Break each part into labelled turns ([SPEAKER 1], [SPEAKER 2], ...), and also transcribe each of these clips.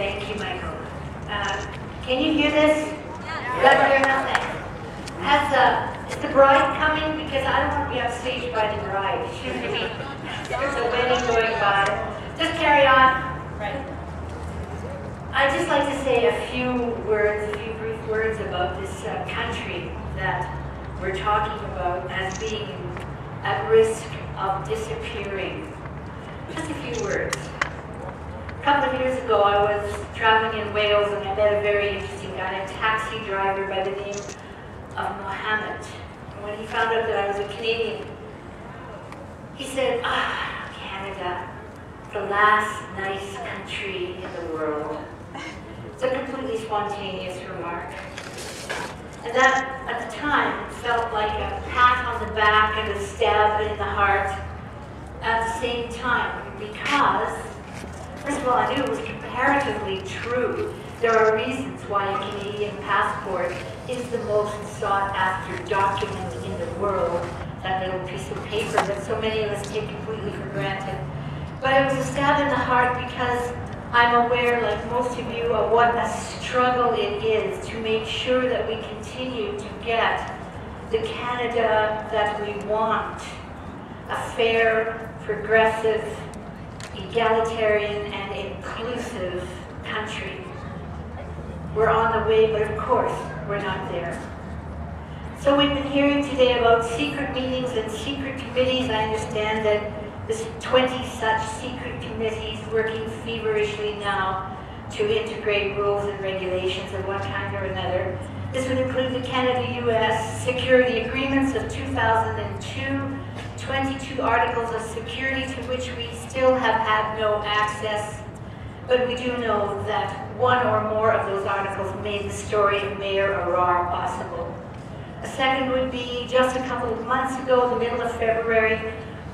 [SPEAKER 1] Thank you, Michael. Can you hear this? Let me hear nothing. Is the bride coming? Because I don't want to be upstaged by the bride. There's a wedding going by. Just carry on. Right. I'd just like to say a few brief words about this country that we're talking about as being at risk of disappearing. Just a few words. A couple of years ago, I was traveling in Wales and I met a very interesting guy, a taxi driver by the name of Mohammed. And when he found out that I was a Canadian, he said, Canada, the last nice country in the world. It's a completely spontaneous remark. And that, at the time, felt like a pat on the back and a stab in the heart at the same time, because first of all, I knew it was comparatively true. There are reasons why a Canadian passport is the most sought after document in the world, that little piece of paper that so many of us take completely for granted. But it was a stab in the heart because I'm aware, like most of you, of what a struggle it is to make sure that we continue to get the Canada that we want. A fair, progressive, egalitarian and inclusive country. We're on the way, but of course, we're not there. So we've been hearing today about secret meetings and secret committees. I understand that there's 20 such secret committees working feverishly now to integrate rules and regulations of one kind or another. This would include the Canada-US security agreements of 2002, 22 articles of security to which we still have had no access, but we do know that one or more of those articles made the story of Mayor Arar possible. A second would be just a couple of months ago, the middle of February,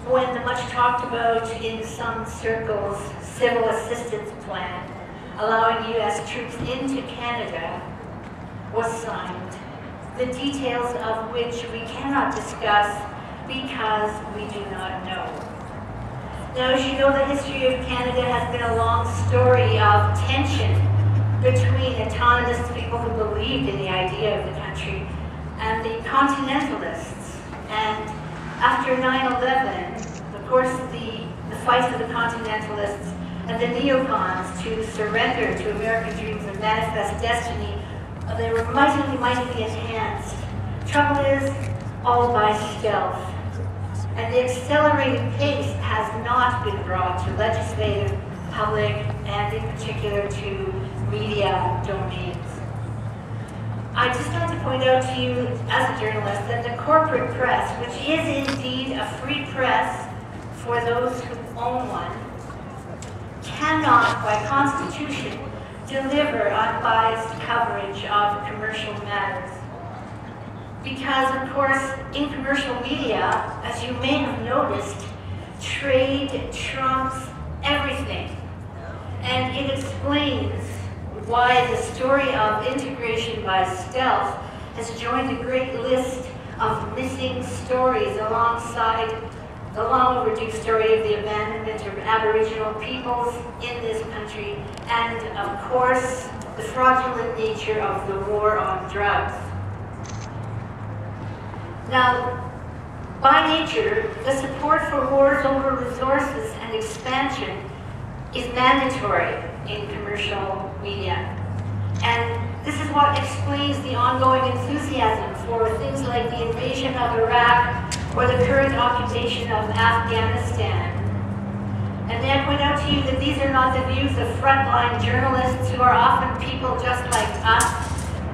[SPEAKER 1] when the much talked about in some circles civil assistance plan allowing US troops into Canada was signed, the details of which we cannot discuss because we do not know. Now, as you know, the history of Canada has been a long story of tension between autonomous people who believed in the idea of the country and the continentalists. And after 9/11, of course, the fight of the continentalists and the neocons to surrender to American dreams and manifest destiny, they were mightily enhanced. Trouble is, all by stealth. And the accelerated pace has not been brought to legislative, public, and in particular to media domains. I'd just like to point out to you, as a journalist, that the corporate press, which is indeed a free press for those who own one, cannot, by constitution, deliver unbiased coverage of commercial matters. Because, of course, in commercial media, as you may have noticed, trade trumps everything. And it explains why the story of integration by stealth has joined a great list of missing stories alongside the long overdue story of the abandonment of Aboriginal peoples in this country, and of course, the fraudulent nature of the war on drugs. Now, by nature, the support for wars over resources and expansion is mandatory in commercial media. And this is what explains the ongoing enthusiasm for things like the invasion of Iraq or the current occupation of Afghanistan. And may I point out to you that these are not the views of frontline journalists who are often people just like us,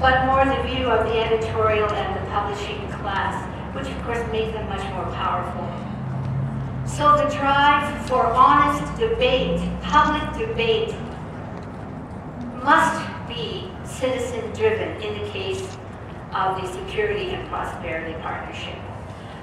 [SPEAKER 1] but more the view of the editorial and the publishing class, which of course makes them much more powerful. So the drive for honest debate, public debate, must be citizen-driven in the case of the Security and Prosperity Partnership.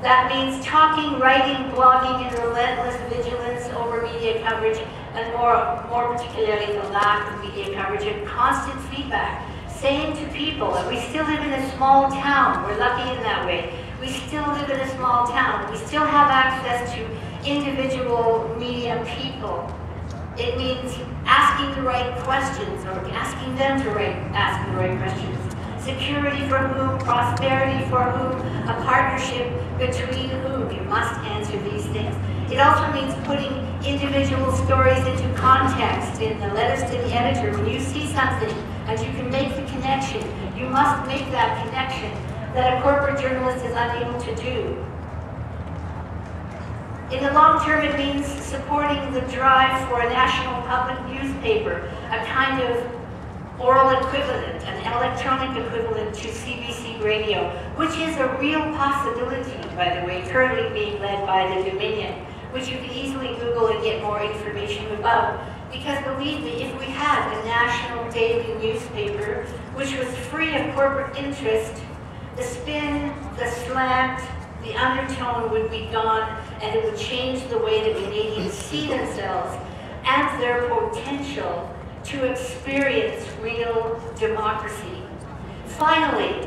[SPEAKER 1] That means talking, writing, blogging, and relentless vigilance over media coverage, and more particularly the lack of media coverage and constant feedback, saying to people that we still live in a small town, we're lucky in that way, we still live in a small town, we still have access to individual media people. It means asking asking the right questions, or asking them to ask the right questions. Security for whom, prosperity for whom, a partnership between whom. You must answer these things. It also means putting individual stories into context in the letters to the editor. When you see something and you can make the connection, you must make that connection that a corporate journalist is unable to do. In the long term, it means supporting the drive for a national public newspaper, a kind of oral equivalent, an electronic equivalent to CBC Radio, which is a real possibility, by the way, currently being led by the Dominion, which you can easily Google and get more information about. Because believe me, if we had a national daily newspaper which was free of corporate interest, the spin, the slant, the undertone would be gone, and it would change the way that Canadians see themselves and their potential to experience real democracy. Finally,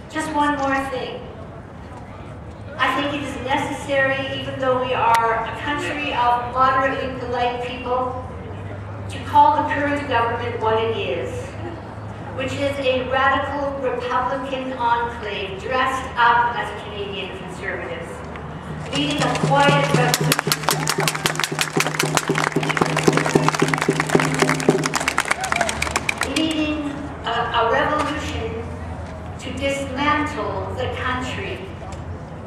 [SPEAKER 1] just one more thing. I think it is necessary, even though we are a country of moderately polite people, to call the current government what it is, which is a radical Republican enclave dressed up as Canadian conservatives, leading a quiet revolution. A revolution to dismantle the country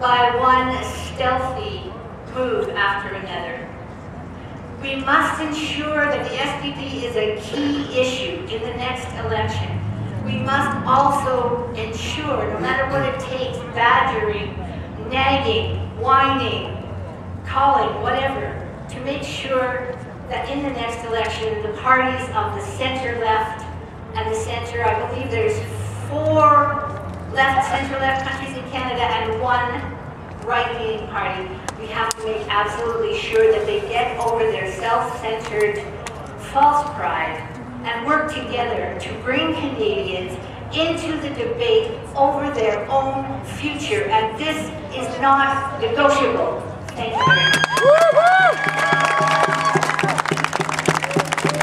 [SPEAKER 1] by one stealthy move after another. We must ensure that the SPP is a key issue in the next election. We must also ensure, no matter what it takes, badgering, nagging, whining, calling, whatever, to make sure that in the next election, the parties of the center-left and the center, I believe there's 4 center-left countries in Canada and 1 right-leaning party. We have to make absolutely sure that they get over their self-centered false pride and work together to bring Canadians into the debate over their own future. And this is not negotiable. Thank you very much.